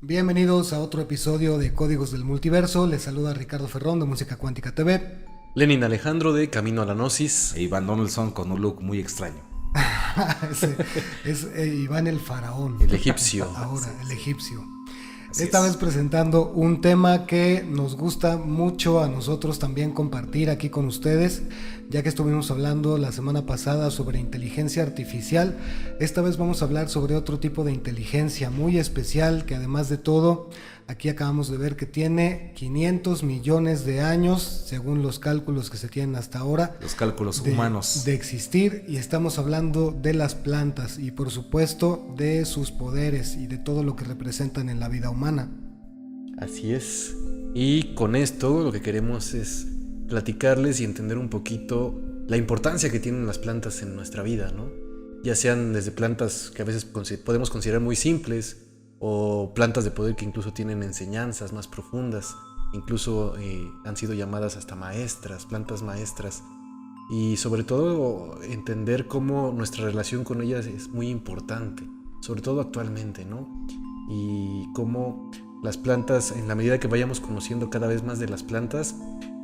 Bienvenidos a otro episodio de Códigos del Multiverso. Les saluda Ricardo Ferrón de Música Cuántica TV. Lenin Alejandro de Camino a la Gnosis. E Iván Donaldson con un look muy extraño. es Iván el faraón. El egipcio. Ahora, el egipcio. Así Esta es. vez presentando un tema que nos gusta mucho a nosotros también compartir aquí con ustedes, ya que estuvimos hablando la semana pasada sobre inteligencia artificial. Esta vez vamos a hablar sobre otro tipo de inteligencia muy especial que, además de todo, aquí acabamos de ver que tiene 500 millones de años, según los cálculos que se tienen hasta ahora, Los cálculos humanos. de existir, y estamos hablando de las plantas y, por supuesto, de sus poderes y de todo lo que representan en la vida humana. Así es. Y con esto lo que queremos es platicarles y entender un poquito la importancia que tienen las plantas en nuestra vida, ¿no? Ya sean desde plantas que a veces podemos considerar muy simples, o plantas de poder que incluso tienen enseñanzas más profundas, incluso han sido llamadas hasta maestras, plantas maestras, y sobre todo entender cómo nuestra relación con ellas es muy importante, sobre todo actualmente, ¿no? Y cómo las plantas, en la medida que vayamos conociendo cada vez más de las plantas,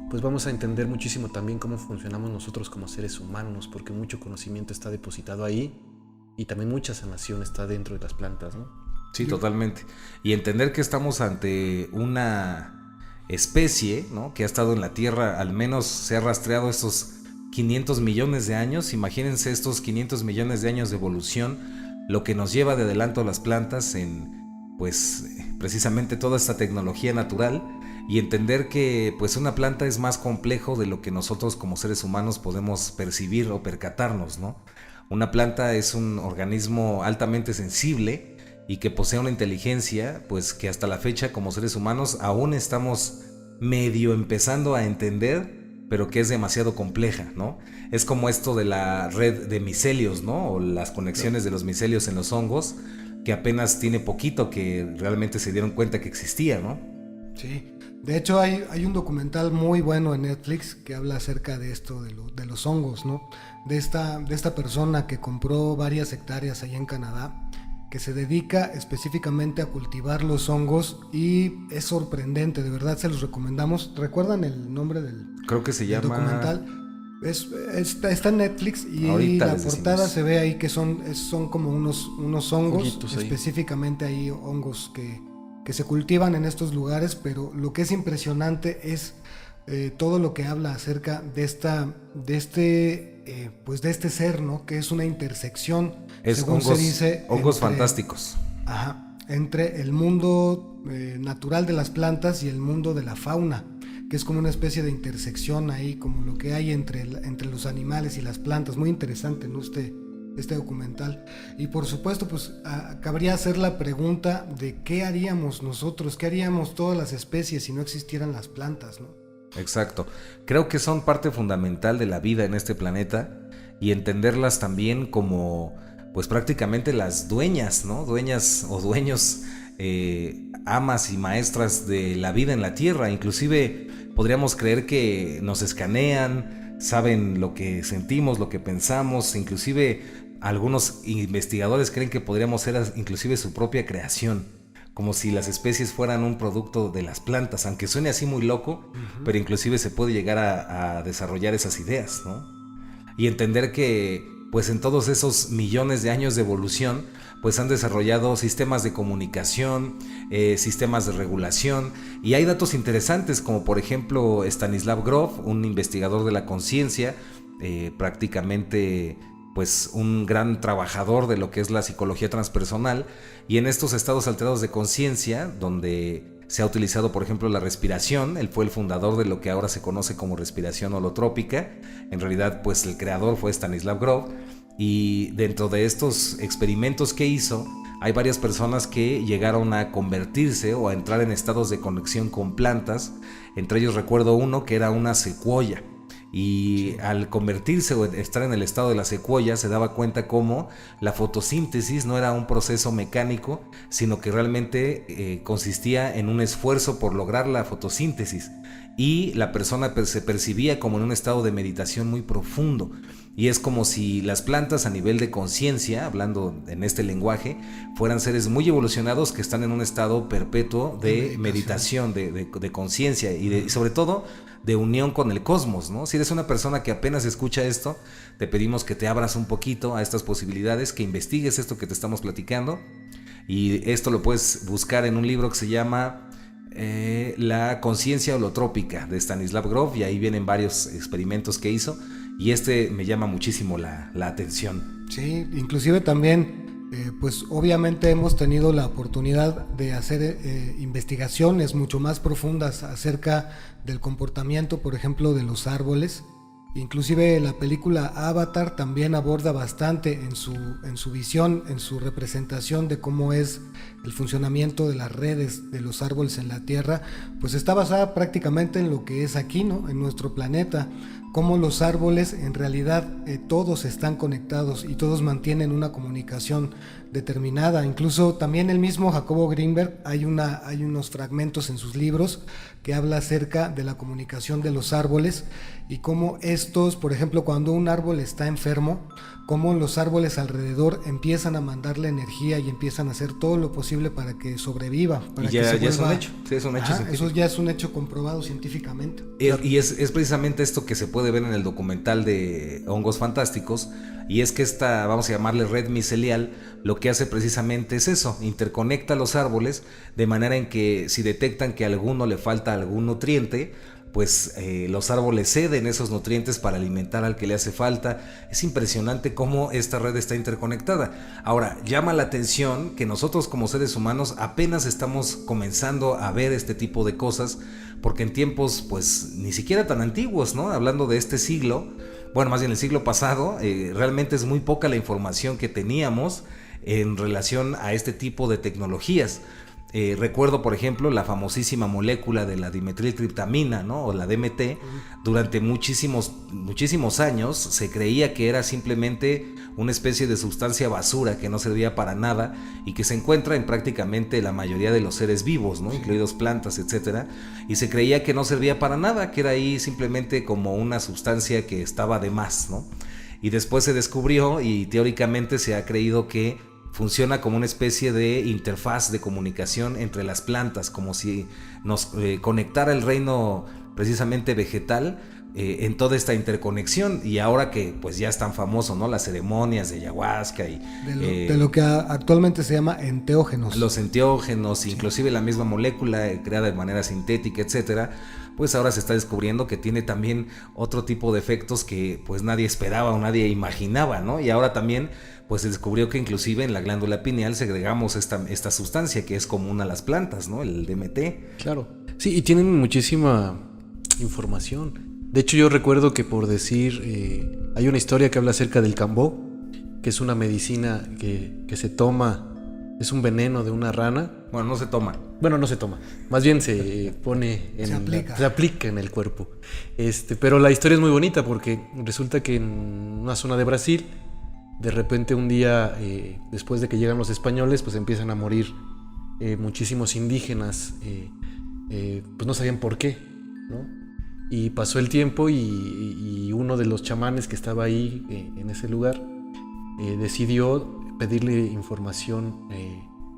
pues vamos a entender muchísimo también cómo funcionamos nosotros como seres humanos, porque mucho conocimiento está depositado ahí y también mucha sanación está dentro de las plantas, ¿no? Sí, totalmente. Y entender que estamos ante una especie, ¿no?, que ha estado en la Tierra, al menos se ha rastreado estos 500 millones de años. Imagínense estos 500 millones de años de evolución, lo que nos lleva de adelanto a las plantas en, pues, precisamente toda esta tecnología natural, y entender que, pues, una planta es más complejo de lo que nosotros como seres humanos podemos percibir o percatarnos, ¿no? Una planta es un organismo altamente sensible y que posee una inteligencia, pues, que hasta la fecha como seres humanos aún estamos medio empezando a entender, pero que es demasiado compleja, ¿no? Es como esto de la red de micelios, ¿no? O las conexiones de los micelios en los hongos, que apenas tiene poquito que realmente se dieron cuenta que existía, ¿no? Sí, de hecho hay un documental muy bueno en Netflix que habla acerca de esto, de los hongos, ¿no? De esta persona que compró varias hectáreas allá en Canadá, que se dedica específicamente a cultivar los hongos, y es sorprendente, de verdad se los recomendamos. ¿Recuerdan el nombre Creo que se del llama... documental? Está en Netflix, y Ahorita la les portada decimos. se ve ahí que son como unos hongos, Honguitos ahí. específicamente hay hongos que se cultivan en estos lugares, pero lo que es impresionante es todo lo que habla acerca de este ser, ¿no? Que es una intersección, Es según hongos, se dice, hongos fantásticos. entre el mundo natural de las plantas y el mundo de la fauna, que es como una especie de intersección ahí, como lo que hay entre los animales y las plantas. Muy interesante, ¿no? Este documental. Y por supuesto, pues cabría hacer la pregunta de qué haríamos nosotros, qué haríamos todas las especies si no existieran las plantas, ¿no? Exacto. Creo que son parte fundamental de la vida en este planeta, y entenderlas también como, pues, prácticamente las dueñas, ¿no? Dueñas o dueños, amas y maestras de la vida en la Tierra. Inclusive podríamos creer que nos escanean, saben lo que sentimos, lo que pensamos. Inclusive algunos investigadores creen que podríamos ser inclusive su propia creación, como si las especies fueran un producto de las plantas, aunque suene así muy loco, pero inclusive se puede llegar a desarrollar esas ideas, ¿no? Y entender que, pues, en todos esos millones de años de evolución, pues han desarrollado sistemas de comunicación, sistemas de regulación, y hay datos interesantes, como por ejemplo Stanislav Grof, un investigador de la conciencia, prácticamente, pues, un gran trabajador de lo que es la psicología transpersonal, y en estos estados alterados de conciencia, donde se ha utilizado, por ejemplo, la respiración. Él fue el fundador de lo que ahora se conoce como respiración holotrópica. En realidad, pues, el creador fue Stanislav Grof, y dentro de estos experimentos que hizo, hay varias personas que llegaron a convertirse o a entrar en estados de conexión con plantas. Entre ellos recuerdo uno que era una secuoya, y al convertirse o estar en el estado de la secuoya, se daba cuenta cómo la fotosíntesis no era un proceso mecánico, sino que realmente consistía en un esfuerzo por lograr la fotosíntesis, y la persona se percibía como en un estado de meditación muy profundo. Y es como si las plantas a nivel de conciencia, hablando en este lenguaje, fueran seres muy evolucionados que están en un estado perpetuo de meditación, de conciencia y sobre todo de unión con el cosmos, ¿no? Si eres una persona que apenas escucha esto, te pedimos que te abras un poquito a estas posibilidades, que investigues esto que te estamos platicando. Y esto lo puedes buscar en un libro que se llama La conciencia holotrópica de Stanislav Grof, y ahí vienen varios experimentos que hizo. Y me llama muchísimo la atención. Sí, inclusive también, pues obviamente hemos tenido la oportunidad de hacer investigaciones mucho más profundas acerca del comportamiento, por ejemplo, de los árboles. Inclusive la película Avatar también aborda bastante en su visión, en su representación de cómo es el funcionamiento de las redes de los árboles en la Tierra. Pues está basada prácticamente en lo que es aquí, ¿no? En nuestro planeta. Cómo los árboles en realidad todos están conectados y todos mantienen una comunicación determinada. Incluso también el mismo Jacobo Greenberg, hay unos fragmentos en sus libros que habla acerca de la comunicación de los árboles y cómo estos, por ejemplo, cuando un árbol está enfermo, cómo los árboles alrededor empiezan a mandarle energía y empiezan a hacer todo lo posible para que sobreviva. Para y ya, que se ya vuelva... es un hecho. Sí, es un hecho. Eso ya es un hecho comprobado científicamente. Y es precisamente esto que se puede ver en el documental de Hongos Fantásticos, y es que esta, vamos a llamarle red micelial, lo que hace precisamente es eso, interconecta los árboles de manera en que si detectan que a alguno le falta algún nutriente, pues los árboles ceden esos nutrientes para alimentar al que le hace falta. Es impresionante cómo esta red está interconectada. Ahora, llama la atención que nosotros como seres humanos apenas estamos comenzando a ver este tipo de cosas, porque en tiempos pues ni siquiera tan antiguos, ¿no? Hablando de este siglo, bueno, más bien el siglo pasado, realmente es muy poca la información que teníamos en relación a este tipo de tecnologías. Recuerdo, por ejemplo, la famosísima molécula de la dimetiltriptamina, ¿no? O la DMT. Durante muchísimos años se creía que era simplemente una especie de sustancia basura que no servía para nada y que se encuentra en prácticamente la mayoría de los seres vivos, ¿no? Incluidos plantas, etcétera. Y se creía que no servía para nada, que era ahí simplemente como una sustancia que estaba de más, ¿no? Y después se descubrió y teóricamente se ha creído que funciona como una especie de interfaz de comunicación entre las plantas, como si nos conectara el reino precisamente vegetal en toda esta interconexión. Y ahora que pues ya es tan famoso, ¿no? Las ceremonias de ayahuasca y de lo que actualmente se llama enteógenos. Los enteógenos, sí. Inclusive la misma molécula creada de manera sintética, etcétera, pues ahora se está descubriendo que tiene también otro tipo de efectos que pues nadie esperaba o nadie imaginaba, ¿no? Y ahora también pues se descubrió que inclusive en la glándula pineal segregamos esta sustancia que es común a las plantas, ¿no? El DMT. Claro. Sí, y tienen muchísima información. De hecho, yo recuerdo que por decir, hay una historia que habla acerca del cambó, que es una medicina que se toma, es un veneno de una rana. Bueno, no se toma. Bueno, no se toma. Más bien se pone se aplica en el cuerpo. Pero la historia es muy bonita porque resulta que en una zona de Brasil, de repente un día, después de que llegan los españoles, pues empiezan a morir muchísimos indígenas. Pues no sabían por qué, ¿no? Y pasó el tiempo y uno de los chamanes que estaba ahí en ese lugar decidió pedirle información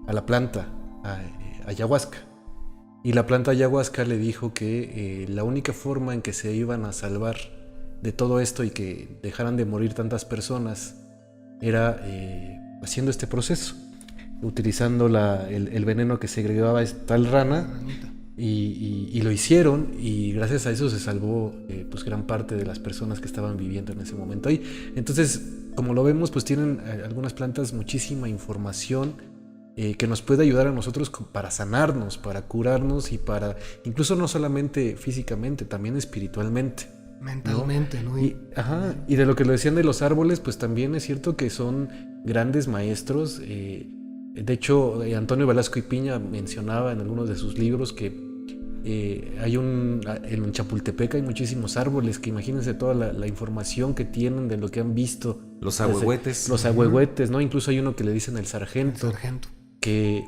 a la planta, a ayahuasca. Y la planta ayahuasca le dijo que la única forma en que se iban a salvar de todo esto y que dejaran de morir tantas personas era haciendo este proceso, utilizando el veneno que segregaba tal rana. Y lo hicieron, y gracias a eso se salvó pues gran parte de las personas que estaban viviendo en ese momento ahí. Entonces, como lo vemos, pues tienen algunas plantas muchísima información que nos puede ayudar a nosotros para sanarnos, para curarnos y para, incluso no solamente físicamente, también espiritualmente. Mentalmente, ¿no? Y de lo que lo decían de los árboles, pues también es cierto que son grandes maestros. De hecho, Antonio Velasco y Piña mencionaba en algunos de sus libros que en Chapultepec hay muchísimos árboles, que imagínense toda la información que tienen de lo que han visto. Los ahuehuetes. Los ahuehuetes, ¿no? Incluso hay uno que le dicen el sargento. Que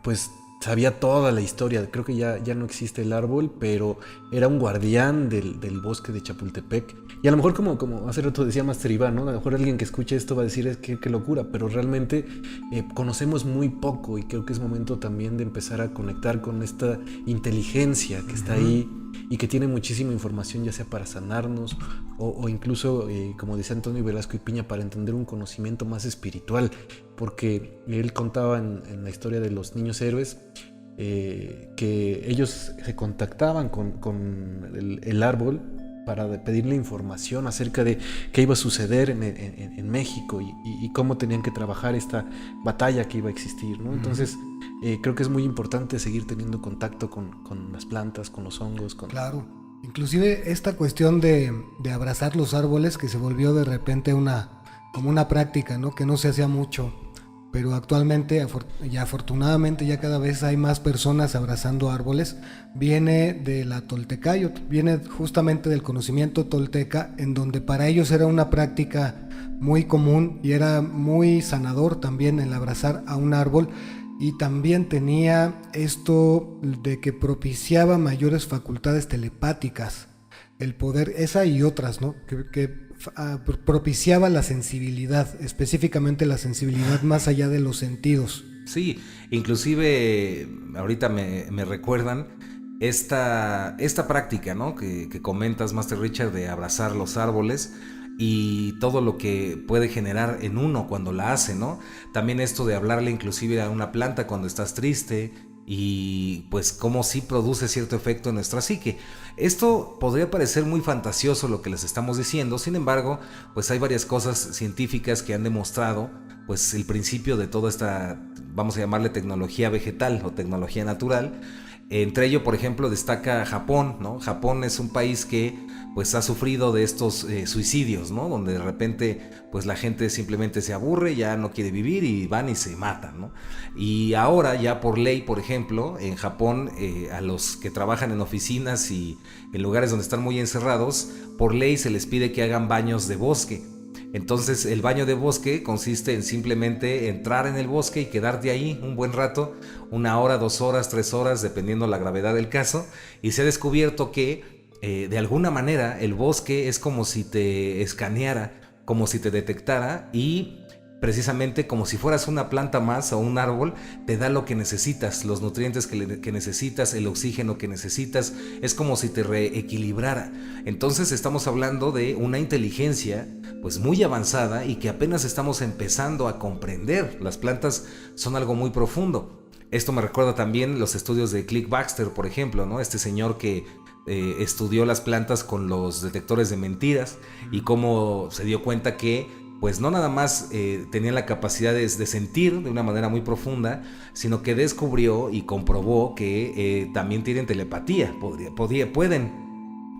pues sabía toda la historia. Creo que ya no existe el árbol, pero era un guardián del bosque de Chapultepec. Y a lo mejor, como hace rato decía Master Iván, ¿no? A lo mejor alguien que escuche esto va a decir, qué locura, pero realmente conocemos muy poco, y creo que es momento también de empezar a conectar con esta inteligencia que está ahí y que tiene muchísima información, ya sea para sanarnos o incluso, como decía Antonio Velasco y Piña, para entender un conocimiento más espiritual, porque él contaba en la historia de los niños héroes que ellos se contactaban con el árbol para pedirle información acerca de qué iba a suceder en México y cómo tenían que trabajar esta batalla que iba a existir, ¿no? Entonces creo que es muy importante seguir teniendo contacto con las plantas, con los hongos. Claro, inclusive esta cuestión de abrazar los árboles, que se volvió de repente como una práctica, ¿no? Que no se hacía mucho, pero actualmente y afortunadamente ya cada vez hay más personas abrazando árboles. Viene de la Toltecayotl, viene justamente del conocimiento tolteca, en donde para ellos era una práctica muy común y era muy sanador también el abrazar a un árbol, y también tenía esto de que propiciaba mayores facultades telepáticas, el poder, esa y otras, ¿no? Que propiciaba la sensibilidad, específicamente la sensibilidad más allá de los sentidos. Sí, inclusive ahorita me recuerdan esta práctica, ¿no? que comentas, Master Richard, de abrazar los árboles y todo lo que puede generar en uno cuando la hace, ¿no? También esto de hablarle inclusive a una planta cuando estás triste, y pues cómo sí produce cierto efecto en nuestra psique. Esto podría parecer muy fantasioso lo que les estamos diciendo, sin embargo, pues hay varias cosas científicas que han demostrado pues el principio de toda esta, vamos a llamarle tecnología vegetal o tecnología natural. Entre ello, por ejemplo, destaca Japón, ¿no? Japón es un país que pues ha sufrido de estos suicidios, ¿no? Donde de repente pues la gente simplemente se aburre, ya no quiere vivir y van y se matan, ¿no? Y ahora ya por ley, por ejemplo, en Japón a los que trabajan en oficinas y en lugares donde están muy encerrados, por ley se les pide que hagan baños de bosque. Entonces el baño de bosque consiste en simplemente entrar en el bosque y quedarte ahí un buen rato, 1 hora, 2 horas, 3 horas, dependiendo la gravedad del caso, y se ha descubierto que de alguna manera el bosque es como si te escaneara, como si te detectara, y precisamente como si fueras una planta más o un árbol, te da lo que necesitas, los nutrientes que necesitas, el oxígeno que necesitas, es como si te reequilibrara. Entonces estamos hablando de una inteligencia pues muy avanzada y que apenas estamos empezando a comprender. Las plantas son algo muy profundo. Esto me recuerda también los estudios de Cliff Baxter, por ejemplo, ¿no? Este señor que estudió las plantas con los detectores de mentiras y cómo se dio cuenta que pues no nada más tenían la capacidad de sentir de una manera muy profunda, sino que descubrió y comprobó que también tienen telepatía, pueden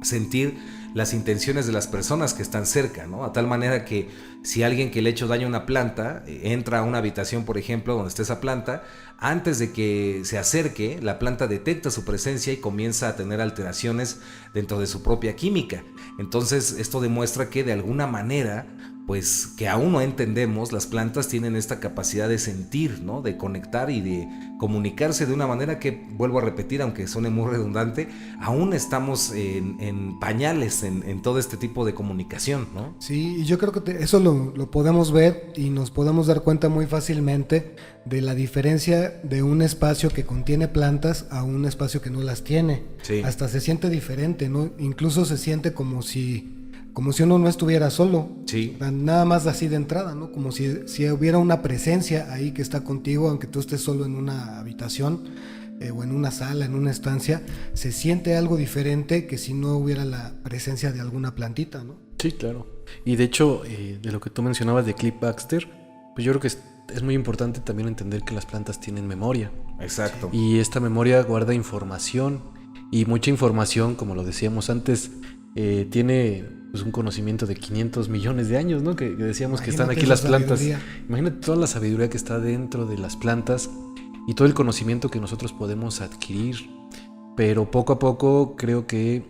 sentir las intenciones de las personas que están cerca, ¿no? A tal manera que si alguien que le ha hecho daño a una planta entra a una habitación, por ejemplo, donde está esa planta, antes de que se acerque, la planta detecta su presencia y comienza a tener alteraciones dentro de su propia química. Entonces esto demuestra que de alguna manera, pues que aún no entendemos, las plantas tienen esta capacidad de sentir, ¿no? De conectar y de comunicarse de una manera que, vuelvo a repetir, aunque suene muy redundante, aún estamos en pañales en todo este tipo de comunicación, ¿no? Sí, y yo creo que eso lo podemos ver y nos podemos dar cuenta muy fácilmente de la diferencia de un espacio que contiene plantas a un espacio que no las tiene. Sí. Hasta se siente diferente, ¿no? Incluso se siente como si uno no estuviera solo. Sí. Nada más así de entrada, ¿no? Como si hubiera una presencia ahí que está contigo, aunque tú estés solo en una habitación o en una sala, en una estancia, se siente algo diferente que si no hubiera la presencia de alguna plantita, ¿no? Sí, claro. Y de hecho, de lo que tú mencionabas de Cliff Baxter, pues yo creo que es muy importante también entender que las plantas tienen memoria. Exacto. Y esta memoria guarda información, y mucha información, como lo decíamos antes, tiene pues un conocimiento de 500 millones de años, ¿no? Que decíamos que están aquí las plantas. Imagínate toda la sabiduría que está dentro de las plantas y todo el conocimiento que nosotros podemos adquirir. Pero poco a poco creo que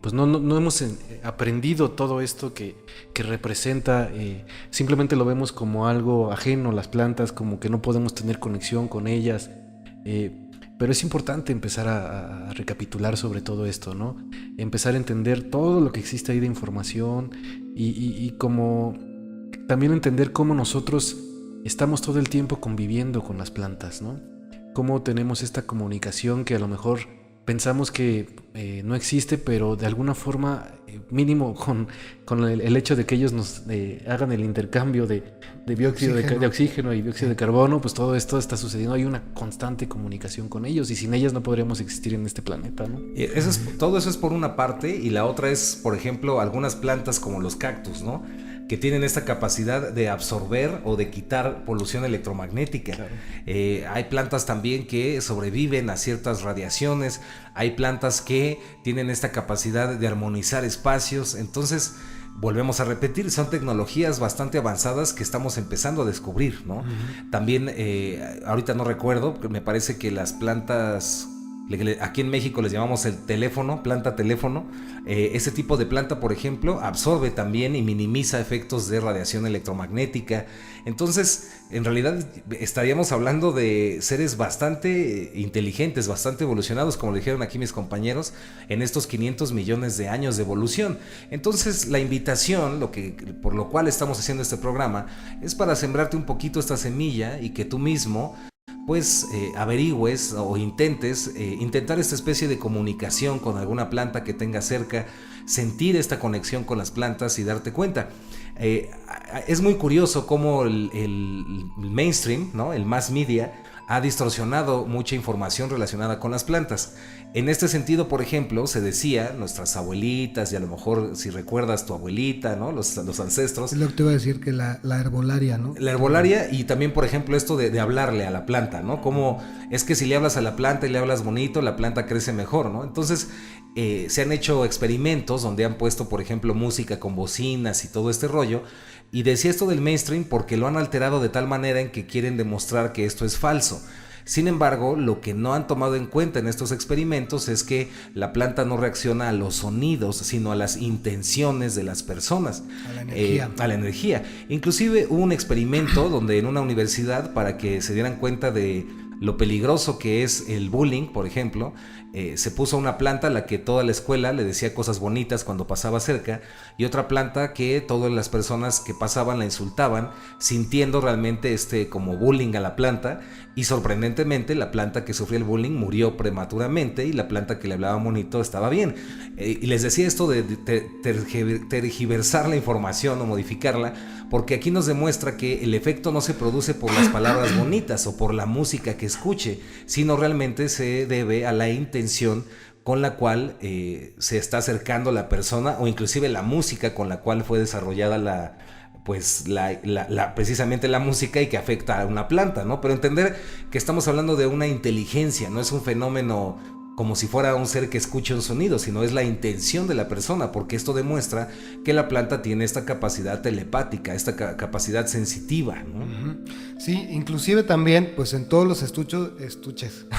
pues no hemos aprendido todo esto que representa. Simplemente lo vemos como algo ajeno, las plantas, como que no podemos tener conexión con ellas. Pero es importante empezar a recapitular sobre todo esto, ¿no? Empezar a entender todo lo que existe ahí de información y como también entender cómo nosotros estamos todo el tiempo conviviendo con las plantas, ¿no? Cómo tenemos esta comunicación que a lo mejor pensamos que no existe, pero de alguna forma, mínimo con el hecho de que ellos nos hagan el intercambio de dióxido de oxígeno y dióxido de carbono, pues todo esto está sucediendo. Hay una constante comunicación con ellos y sin ellas no podríamos existir en este planeta, ¿no? Todo eso es por una parte, y la otra es, por ejemplo, algunas plantas como los cactus, ¿no? Que tienen esta capacidad de absorber o de quitar polución electromagnética. Claro. Hay plantas también que sobreviven a ciertas radiaciones, hay plantas que tienen esta capacidad de armonizar espacios. Entonces, volvemos a repetir, son tecnologías bastante avanzadas que estamos empezando a descubrir, ¿no? Uh-huh. También, ahorita no recuerdo, me parece que las plantas... Aquí en México les llamamos el teléfono, planta teléfono. Ese tipo de planta, por ejemplo, absorbe también y minimiza efectos de radiación electromagnética. Entonces, en realidad estaríamos hablando de seres bastante inteligentes, bastante evolucionados, como le dijeron aquí mis compañeros, en estos 500 millones de años de evolución. Entonces, la invitación, por lo cual estamos haciendo este programa, es para sembrarte un poquito esta semilla y que tú mismo pues averigües o intentar esta especie de comunicación con alguna planta que tengas cerca, sentir esta conexión con las plantas y darte cuenta. Es muy curioso cómo el mainstream, ¿no? El mass media, ha distorsionado mucha información relacionada con las plantas. En este sentido, por ejemplo, se decía, nuestras abuelitas, y a lo mejor si recuerdas tu abuelita, ¿no? Los ancestros. Es lo que te iba a decir, que la herbolaria, ¿no? La herbolaria, y también, por ejemplo, esto de hablarle a la planta, ¿no? Como es que si le hablas a la planta y le hablas bonito, la planta crece mejor, ¿no? Entonces, se han hecho experimentos donde han puesto, por ejemplo, música con bocinas y todo este rollo. Y decía esto del mainstream porque lo han alterado de tal manera en que quieren demostrar que esto es falso. Sin embargo, lo que no han tomado en cuenta en estos experimentos es que la planta no reacciona a los sonidos, sino a las intenciones de las personas. A la energía. Inclusive hubo un experimento donde en una universidad, para que se dieran cuenta de lo peligroso que es el bullying, por ejemplo, se puso una planta a la que toda la escuela le decía cosas bonitas cuando pasaba cerca, y otra planta que todas las personas que pasaban la insultaban, sintiendo realmente como bullying a la planta. Y sorprendentemente la planta que sufría el bullying murió prematuramente y la planta que le hablaba bonito estaba bien. Y les decía esto de tergiversar la información o modificarla, porque aquí nos demuestra que el efecto no se produce por las palabras bonitas o por la música que escuche, sino realmente se debe a la intención con la cual se está acercando la persona, o inclusive la música con la cual fue desarrollada precisamente la música, y que afecta a una planta, ¿no? Pero entender que estamos hablando de una inteligencia, no es un fenómeno como si fuera un ser que escuche un sonido, sino es la intención de la persona, porque esto demuestra que la planta tiene esta capacidad telepática, esta capacidad sensitiva, ¿no? Uh-huh. Sí, inclusive también, pues en todos los estuches.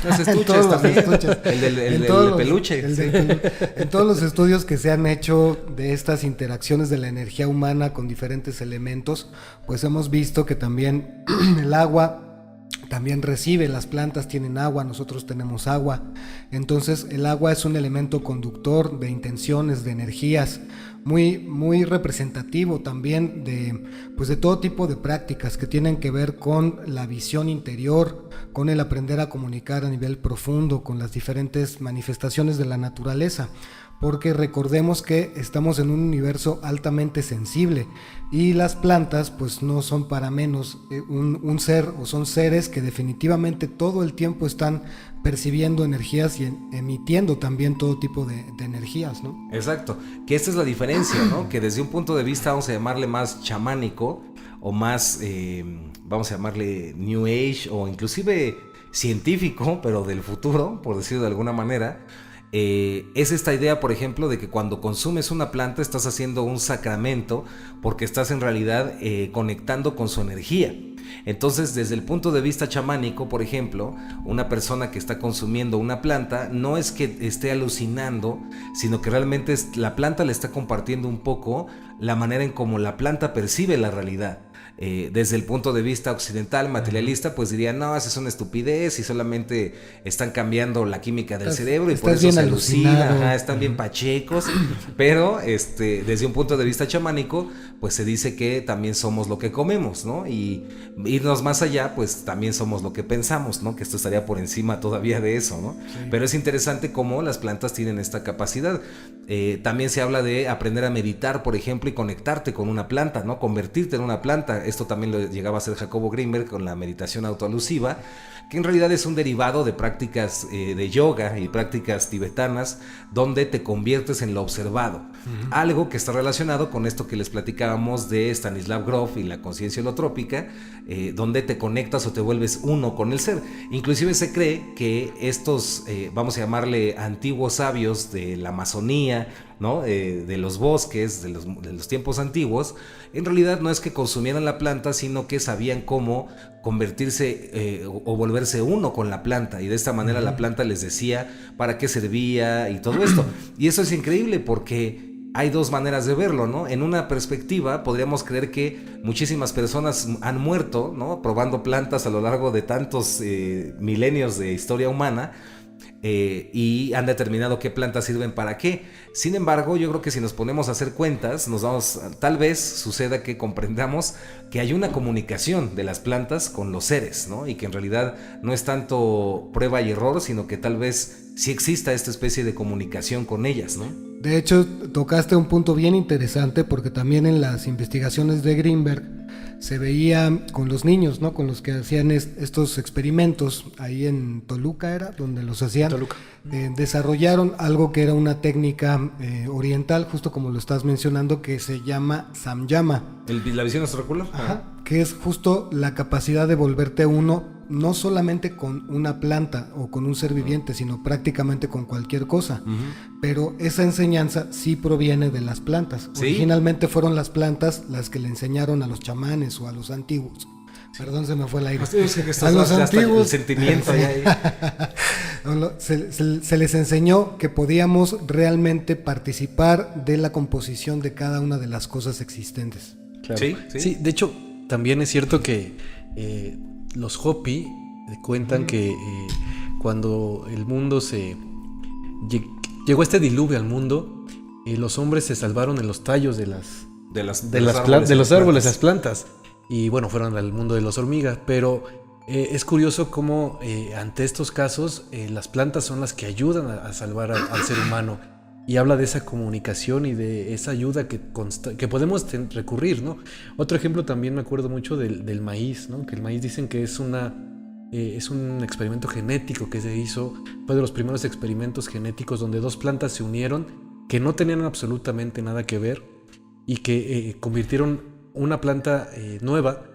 Los estuches también. El del peluche. En todos los estudios que se han hecho de estas interacciones de la energía humana con diferentes elementos, pues hemos visto que también el agua también recibe, las plantas tienen agua, nosotros tenemos agua. Entonces el agua es un elemento conductor de intenciones, de energías, muy, muy representativo también de todo tipo de prácticas que tienen que ver con la visión interior, con el aprender a comunicar a nivel profundo, con las diferentes manifestaciones de la naturaleza. Porque recordemos que estamos en un universo altamente sensible y las plantas pues no son para menos un ser, o son seres que definitivamente todo el tiempo están percibiendo energías y emitiendo también todo tipo de energías, ¿no? Exacto, que esta es la diferencia, ¿no? Que desde un punto de vista, vamos a llamarle más chamánico, o más, vamos a llamarle New Age, o inclusive científico, pero del futuro, por decirlo de alguna manera. Es esta idea, por ejemplo, de que cuando consumes una planta estás haciendo un sacramento, porque estás en realidad conectando con su energía. Entonces, desde el punto de vista chamánico, por ejemplo, una persona que está consumiendo una planta no es que esté alucinando, sino que realmente la planta le está compartiendo un poco la manera en cómo la planta percibe la realidad. desde el punto de vista occidental, materialista, pues dirían, no, esa es una estupidez y solamente están cambiando la química del cerebro y por eso se alucinan, están bien pachecos, pero desde un punto de vista chamánico, pues se dice que también somos lo que comemos, ¿no? Y irnos más allá, pues también somos lo que pensamos, ¿no? Que esto estaría por encima todavía de eso, ¿no? Sí. Pero es interesante cómo las plantas tienen esta capacidad. También se habla de aprender a meditar, por ejemplo, y conectarte con una planta, ¿no? Convertirte en una planta. Esto también lo llegaba a hacer Jacobo Grinberg con la meditación autoalusiva, que en realidad es un derivado de prácticas de yoga y prácticas tibetanas, donde te conviertes en lo observado. Uh-huh. Algo que está relacionado con esto que les platicábamos de Stanislav Grof y la conciencia holotrópica, donde te conectas o te vuelves uno con el ser. Inclusive se cree que estos, vamos a llamarle antiguos sabios de la Amazonía, ¿no? De los bosques, de los tiempos antiguos, en realidad no es que consumieran la planta, sino que sabían cómo convertirse o volverse uno con la planta, y de esta manera la planta les decía para qué servía y todo esto. Y eso es increíble porque hay dos maneras de verlo, ¿no? En una perspectiva podríamos creer que muchísimas personas han muerto, ¿no? Probando plantas a lo largo de tantos milenios de historia humana, y han determinado qué plantas sirven para qué. Sin embargo, yo creo que si nos ponemos a hacer cuentas, tal vez suceda que comprendamos que hay una comunicación de las plantas con los seres, ¿no? Y que en realidad no es tanto prueba y error, sino que tal vez sí exista esta especie de comunicación con ellas, ¿no? De hecho, tocaste un punto bien interesante, porque también en las investigaciones de Grinberg se veía con los niños, ¿no? Con los que hacían estos experimentos ahí en Toluca, era donde los hacían. Toluca. Desarrollaron algo que era una técnica oriental, justo como lo estás mencionando, que se llama Samyama. ¿La visión extraocular? Ajá, que es justo la capacidad de volverte uno, no solamente con una planta o con un ser viviente, sino prácticamente con cualquier cosa. Uh-huh. Pero esa enseñanza sí proviene de las plantas. ¿Sí? Originalmente fueron las plantas las que le enseñaron a los chamanes o a los antiguos. Perdón, se me fue el aire. A los antiguos. El sentimiento ahí. Se les enseñó que podíamos realmente participar de la composición de cada una de las cosas existentes. Claro. Sí, de hecho, también es cierto que los Hopi cuentan que cuando el mundo llegó este diluvio al mundo, los hombres se salvaron en los tallos de los árboles, las plantas. Y bueno, fueron al mundo de las hormigas, pero es curioso cómo ante estos casos las plantas son las que ayudan a salvar al ser humano, y habla de esa comunicación y de esa ayuda que podemos recurrir, ¿no? Otro ejemplo también me acuerdo mucho del maíz, ¿no? Que el maíz dicen que es un experimento genético que se hizo, fue de los primeros experimentos genéticos donde dos plantas se unieron que no tenían absolutamente nada que ver y que convirtieron una planta nueva,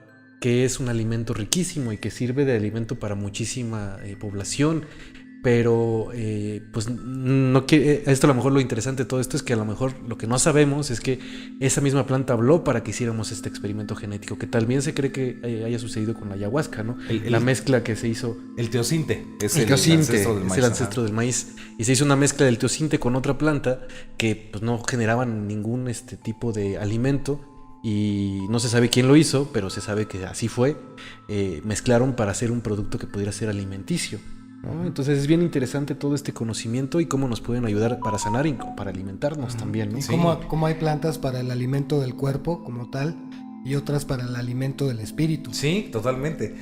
que es un alimento riquísimo y que sirve de alimento para muchísima población. Pero pues no esto a lo mejor lo interesante de todo esto es que a lo mejor lo que no sabemos es que esa misma planta habló para que hiciéramos este experimento genético, que también se cree que haya sucedido con la ayahuasca, ¿no? La mezcla que se hizo. El teosinte es el ancestro del maíz. Es el ancestro del maíz. Y se hizo una mezcla del teosinte con otra planta que pues no generaban ningún tipo de alimento. Y no se sabe quién lo hizo, pero se sabe que así fue. Mezclaron para hacer un producto que pudiera ser alimenticio, ¿no? Entonces es bien interesante todo este conocimiento y cómo nos pueden ayudar para sanar y para alimentarnos también, ¿no? Y cómo hay plantas para el alimento del cuerpo como tal y otras para el alimento del espíritu. Sí, totalmente.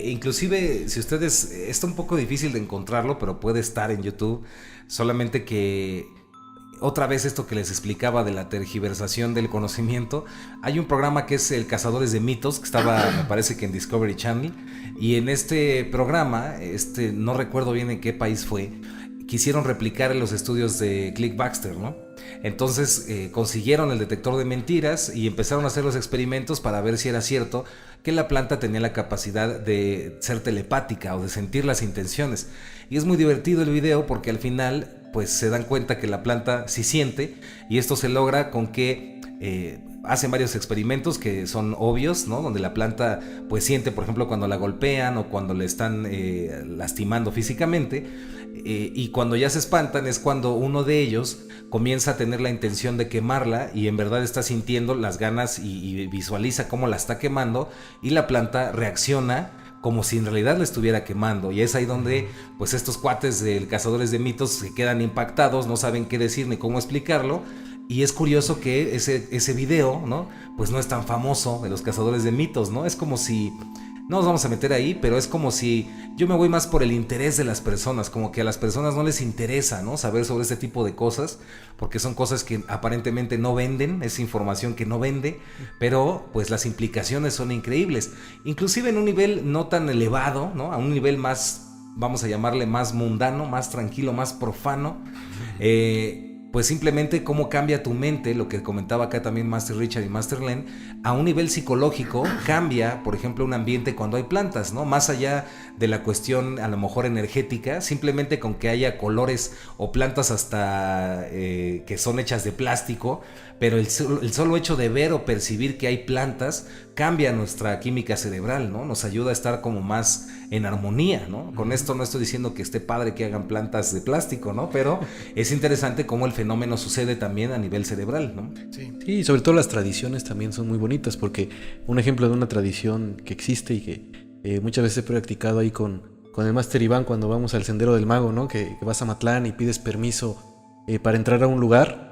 Inclusive, si ustedes, está un poco difícil de encontrarlo, pero puede estar en YouTube, solamente que otra vez esto que les explicaba de la tergiversación del conocimiento, hay un programa que es el Cazadores de Mitos, que estaba, me parece que en Discovery Channel, y en este programa, no recuerdo bien en qué país fue, quisieron replicar los estudios de Click Baxter, ¿no? Entonces consiguieron el detector de mentiras y empezaron a hacer los experimentos para ver si era cierto que la planta tenía la capacidad de ser telepática o de sentir las intenciones. Y es muy divertido el video porque al final pues se dan cuenta que la planta sí siente, y esto se logra con que hacen varios experimentos que son obvios, ¿no? Donde la planta pues siente, por ejemplo, cuando la golpean o cuando le están lastimando físicamente, y cuando ya se espantan es cuando uno de ellos comienza a tener la intención de quemarla y en verdad está sintiendo las ganas y visualiza cómo la está quemando, y la planta reacciona como si en realidad la estuviera quemando, y es ahí donde pues estos cuates de cazadores de mitos se quedan impactados, no saben qué decir ni cómo explicarlo. Y es curioso que ese video, ¿no? Pues no es tan famoso de los cazadores de mitos, ¿no? Es como si, no nos vamos a meter ahí, pero es como si yo me voy más por el interés de las personas, como que a las personas no les interesa, ¿no? Saber sobre este tipo de cosas, porque son cosas que aparentemente no venden, es información que no vende, pero pues las implicaciones son increíbles. Inclusive en un nivel no tan elevado, ¿no? A un nivel más, vamos a llamarle más mundano, más tranquilo, más profano, pues simplemente cómo cambia tu mente, lo que comentaba acá también Master Richard y Master Len, a un nivel psicológico cambia, por ejemplo, un ambiente cuando hay plantas, ¿no? Más allá de la cuestión a lo mejor energética, simplemente con que haya colores o plantas hasta que son hechas de plástico, pero el solo hecho de ver o percibir que hay plantas cambia nuestra química cerebral, ¿no? Nos ayuda a estar como más en armonía, ¿no? Con esto no estoy diciendo que esté padre que hagan plantas de plástico, ¿no? Pero es interesante cómo el fenómeno sucede también a nivel cerebral, ¿no? Sí, sobre todo las tradiciones también son muy bonitas, porque un ejemplo de una tradición que existe y que muchas veces he practicado ahí con el Master Iván cuando vamos al Sendero del Mago, ¿no? Que vas a Matlán y pides permiso para entrar a un lugar.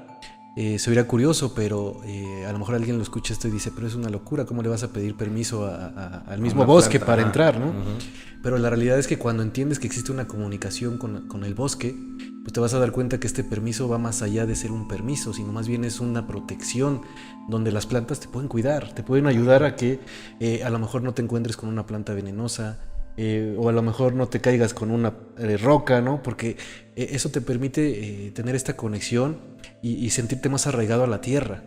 Se oirá curioso, pero a lo mejor alguien lo escucha esto y dice, pero es una locura, ¿cómo le vas a pedir permiso al mismo bosque planta, para entrar, ¿no? Pero la realidad es que cuando entiendes que existe una comunicación con el bosque, pues te vas a dar cuenta que este permiso va más allá de ser un permiso, sino más bien es una protección donde las plantas te pueden cuidar, te pueden ayudar a que a lo mejor no te encuentres con una planta venenosa, o a lo mejor no te caigas con una roca, ¿no? Porque eso te permite tener esta conexión y sentirte más arraigado a la tierra.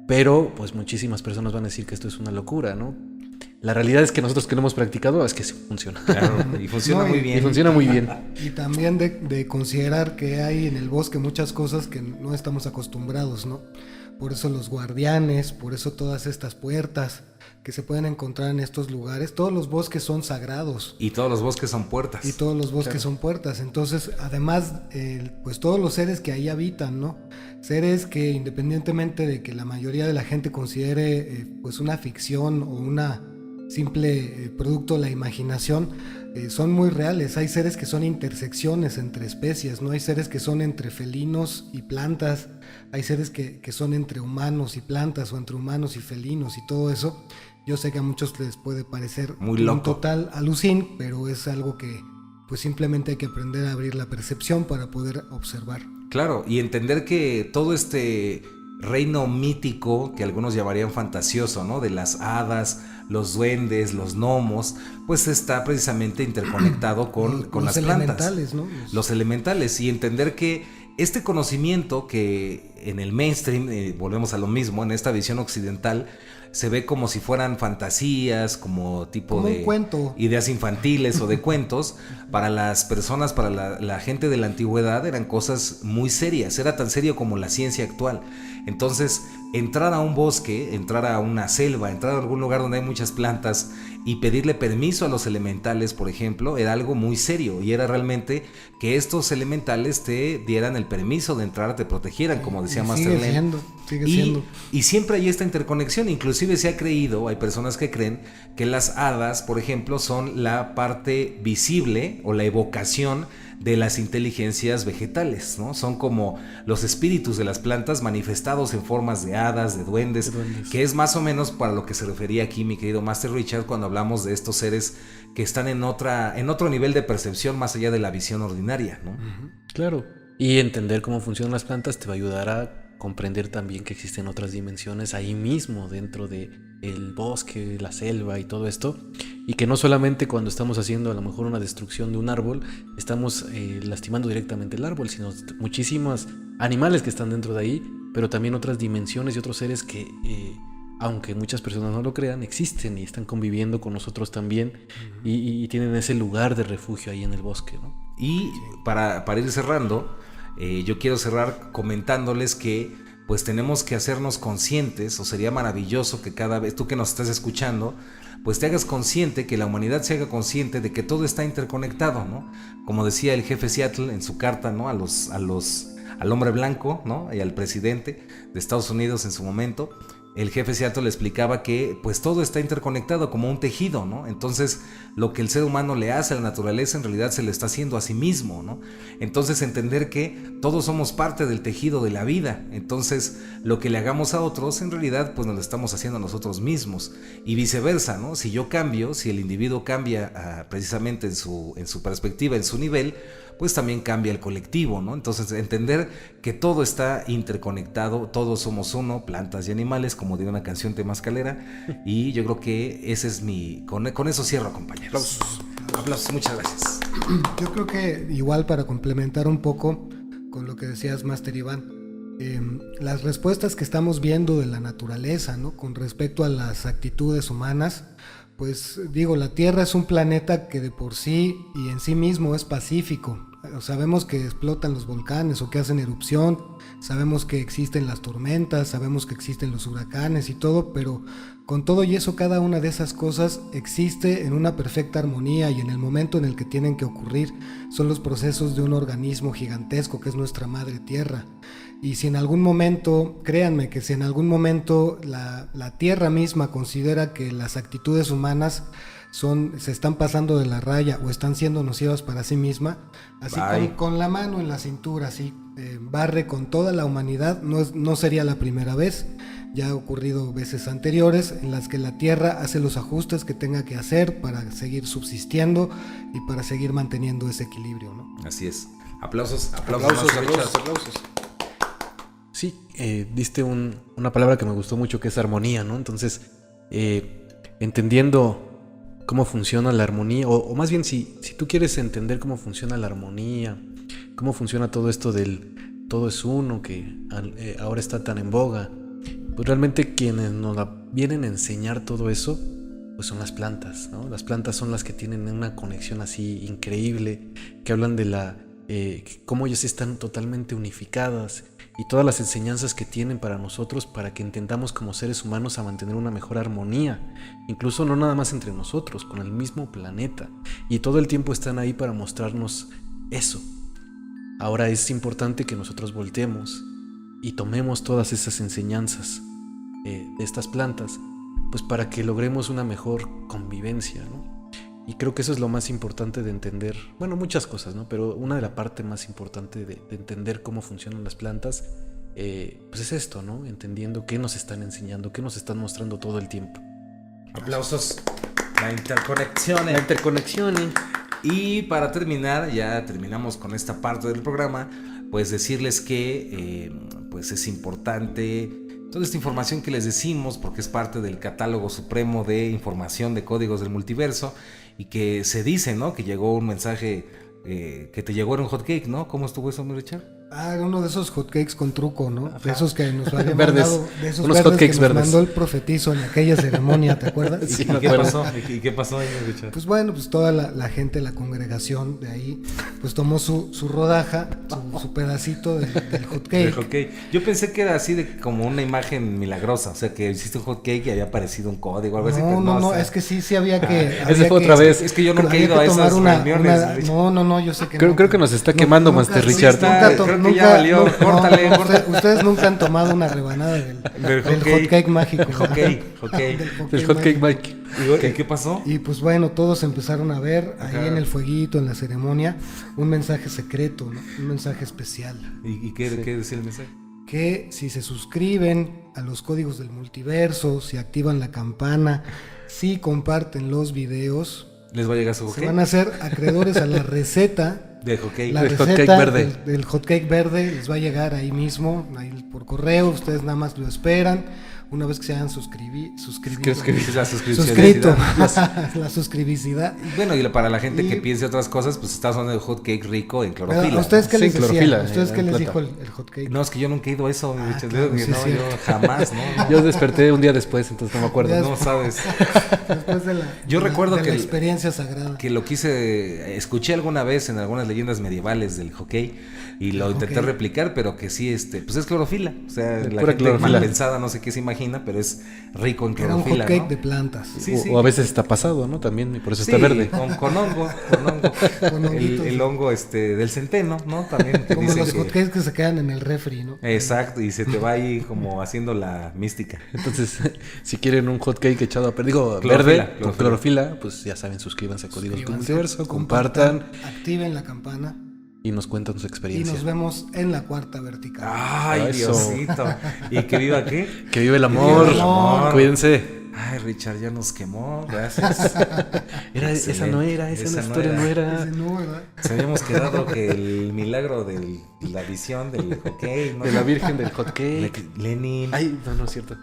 Pero pues muchísimas personas van a decir que esto es una locura, ¿no? La realidad es que nosotros que lo hemos practicado es que sí funciona. Claro, y funciona muy bien. Y funciona muy bien. Y también de considerar que hay en el bosque muchas cosas que no estamos acostumbrados, ¿no? Por eso los guardianes, por eso todas estas puertas que se pueden encontrar en estos lugares. Todos los bosques son sagrados. Y todos los bosques son puertas. Y todos los bosques son puertas. Entonces, además, pues todos los seres que ahí habitan, ¿no? Seres que independientemente de que la mayoría de la gente considere pues una ficción o una simple producto de la imaginación, son muy reales. Hay seres que son intersecciones entre especies, ¿no? Hay seres que son entre felinos y plantas, hay seres que son entre humanos y plantas o entre humanos y felinos y todo eso. Yo sé que a muchos les puede parecer muy loco, un total alucín, pero es algo que pues simplemente hay que aprender a abrir la percepción para poder observar. Claro, y entender que todo este reino mítico, que algunos llamarían fantasioso, ¿no? De las hadas, los duendes, los gnomos, pues está precisamente interconectado con las plantas. ¿No? Los elementales, y entender que este conocimiento que en el mainstream, volvemos a lo mismo, en esta visión occidental, se ve como si fueran fantasías, como tipo como de un cuento, ideas infantiles o de cuentos. Para las personas, para la gente de la antigüedad, eran cosas muy serias, era tan serio como la ciencia actual. Entonces, entrar a un bosque, entrar a una selva, entrar a algún lugar donde hay muchas plantas y pedirle permiso a los elementales, por ejemplo, era algo muy serio, y era realmente que estos elementales te dieran el permiso de entrar, te protegieran, como decía Master Len. Sigue siendo. Y siempre hay esta interconexión. Inclusive se ha creído, hay personas que creen que las hadas, por ejemplo, son la parte visible o la evocación de las inteligencias vegetales, ¿no? Son como los espíritus de las plantas manifestados en formas de hadas, de duendes, que es más o menos para lo que se refería aquí mi querido Master Richard cuando hablamos de estos seres que están en otro nivel de percepción más allá de la visión ordinaria, ¿no? Claro, y entender cómo funcionan las plantas te va a ayudar a comprender también que existen otras dimensiones ahí mismo dentro de el bosque, la selva y todo esto, y que no solamente cuando estamos haciendo a lo mejor una destrucción de un árbol estamos lastimando directamente el árbol, sino muchísimos animales que están dentro de ahí, pero también otras dimensiones y otros seres que aunque muchas personas no lo crean, existen y están conviviendo con nosotros también, y tienen ese lugar de refugio ahí en el bosque, ¿no? Y para ir cerrando, yo quiero cerrar comentándoles que pues tenemos que hacernos conscientes, o sería maravilloso que cada vez, tú que nos estás escuchando, pues te hagas consciente, que la humanidad se haga consciente de que todo está interconectado, ¿no? Como decía el jefe Seattle en su carta, ¿no? Al hombre blanco, ¿no? Y al presidente de Estados Unidos en su momento, el jefe Seattle le explicaba que pues todo está interconectado como un tejido, ¿no? Entonces lo que el ser humano le hace a la naturaleza en realidad se lo está haciendo a sí mismo, ¿no? Entonces entender que todos somos parte del tejido de la vida, entonces lo que le hagamos a otros en realidad pues nos lo estamos haciendo a nosotros mismos, y viceversa, ¿no? Si yo cambio, si el individuo cambia precisamente en su perspectiva, en su nivel, pues también cambia el colectivo, ¿no? Entonces entender que todo está interconectado, todos somos uno, plantas y animales, como diría una canción temascalera, y yo creo que ese es con eso cierro, compañeros. Aplausos, muchas gracias. Yo creo que igual, para complementar un poco con lo que decías, Master Iván, las respuestas que estamos viendo de la naturaleza, ¿no? Con respecto a las actitudes humanas, pues digo, la Tierra es un planeta que de por sí y en sí mismo es pacífico. Sabemos que explotan los volcanes o que hacen erupción, sabemos que existen las tormentas, sabemos que existen los huracanes y todo, pero con todo y eso, cada una de esas cosas existe en una perfecta armonía, y en el momento en el que tienen que ocurrir son los procesos de un organismo gigantesco que es nuestra madre Tierra. Y si en algún momento, créanme que si en algún momento la Tierra misma considera que las actitudes humanas se están pasando de la raya o están siendo nocivas para sí misma, así con la mano en la cintura, así barre con toda la humanidad. No sería la primera vez, ya ha ocurrido veces anteriores en las que la Tierra hace los ajustes que tenga que hacer para seguir subsistiendo y para seguir manteniendo ese equilibrio, ¿no? Así es. Aplausos. Sí, diste una palabra que me gustó mucho, que es armonía, ¿no? Entonces, entendiendo cómo funciona la armonía, o más bien si tú quieres entender cómo funciona la armonía, cómo funciona todo esto del todo es uno, que ahora está tan en boga, pues realmente quienes nos vienen a enseñar todo eso, pues son las plantas, ¿no? Las plantas son las que tienen una conexión así increíble, que hablan de cómo ellas están totalmente unificadas, y todas las enseñanzas que tienen para nosotros, para que intentamos como seres humanos a mantener una mejor armonía, incluso no nada más entre nosotros, con el mismo planeta, y todo el tiempo están ahí para mostrarnos eso. Ahora es importante que nosotros volteemos y tomemos todas esas enseñanzas de estas plantas, pues para que logremos una mejor convivencia, ¿no? Y creo que eso es lo más importante de entender, bueno, muchas cosas, ¿no? Pero una de la parte más importante de entender cómo funcionan las plantas, pues es esto, ¿no? Entendiendo qué nos están enseñando, qué nos están mostrando todo el tiempo. Aplausos. La interconexión. Y para terminar, ya terminamos con esta parte del programa, pues decirles que pues es importante toda esta información que les decimos, porque es parte del catálogo supremo de información de códigos del multiverso, y que se dice, ¿no? Que llegó un mensaje, que te llegó en un hotcake, ¿no? ¿Cómo estuvo eso, mi Richard? Uno de esos hotcakes con truco, ¿no? Ajá. De esos que nos habían verdes. Mandado, de esos unos verdes hotcakes que nos verdes. mandó el profetizo en aquella ceremonia, ¿te acuerdas? Sí, ¿Y qué pasó? ¿Y qué pasó ahí, Richard? Pues bueno, pues toda la gente, la congregación de ahí, pues tomó su rodaja, su pedacito del hotcake. Yo pensé que era así de como una imagen milagrosa, o sea, que hiciste un hotcake y había aparecido un código o algo así. No, o sea, es que sí había que... Esa fue otra vez. Es que yo nunca he ido a esas reuniones. No, yo sé que creo que nos está quemando, Master Richard. Creo que ya valió. Córtale. Ustedes nunca han tomado una rebanada del hotcake mágico. Del hotcake mágico. ¿Y qué pasó? Y pues bueno, todos empezaron a ver ahí en el fueguito, en la ceremonia, un mensaje secreto, ¿no? Un mensaje especial. ¿Y qué decía el mensaje? Que si se suscriben a los códigos del multiverso, si activan la campana, si comparten los videos, les va a llegar su hotcake. Se van a hacer acreedores a la receta. Del hotcake. La receta del hotcake verde les va a llegar ahí mismo, ahí por correo. Ustedes nada más lo esperan. una vez que se hayan suscrito. La suscripción. Suscrito. La suscribicidad. Bueno, y para la gente Y- que piense otras cosas, pues estás hablando de hot cake rico en clorofila. Pero, ¿a ustedes qué Sí, les decía? clorofila, ¿A ustedes en qué les plata. dijo el hot cake? No, es que yo nunca he ido a eso, mi bicho. claro, sí, No, es cierto. yo jamás, no. Yo desperté un día después, entonces no me acuerdo. Ya No sabes. Después de la, Yo de la- recuerdo de que la el- experiencia sagrada. Que lo escuché alguna vez en algunas leyendas medievales del hockey y lo intenté hockey. replicar, pero que sí, pues es clorofila. O sea, De la pura gente clorofila. mal pensada no sé qué se imagina, pero es rico en Era un clorofila, hot cake ¿no? de plantas. Sí, sí. O a veces está pasado, ¿no? También, y por eso Sí, está verde. con hongo. Con honguitos. El hongo del centeno, ¿no? También que Como dicen los que- hot cakes que se quedan en el refri, ¿no? Exacto, y se te va ahí como haciendo la mística. Entonces, si quieren un hot cake echado a perder, digo, Clorofila, verde, con clorofila. clorofila, pues ya saben, suscríbanse a Códigos del Suscríbanse, Multiverso, compartan activen la campana y nos cuentan su y experiencia. nos vemos en la cuarta vertical. Ay, Eso. Diosito. ¿Y que viva qué? Que vive el viva amor. el amor. Cuídense. Ay, Richard, ya nos quemó, gracias. Esa no era, esa historia no era. Ese no, ¿verdad? Se habíamos quedado que el milagro de la visión del hockey, ¿no? De la Virgen del hot cake. Lenin. Ay, no, no es cierto.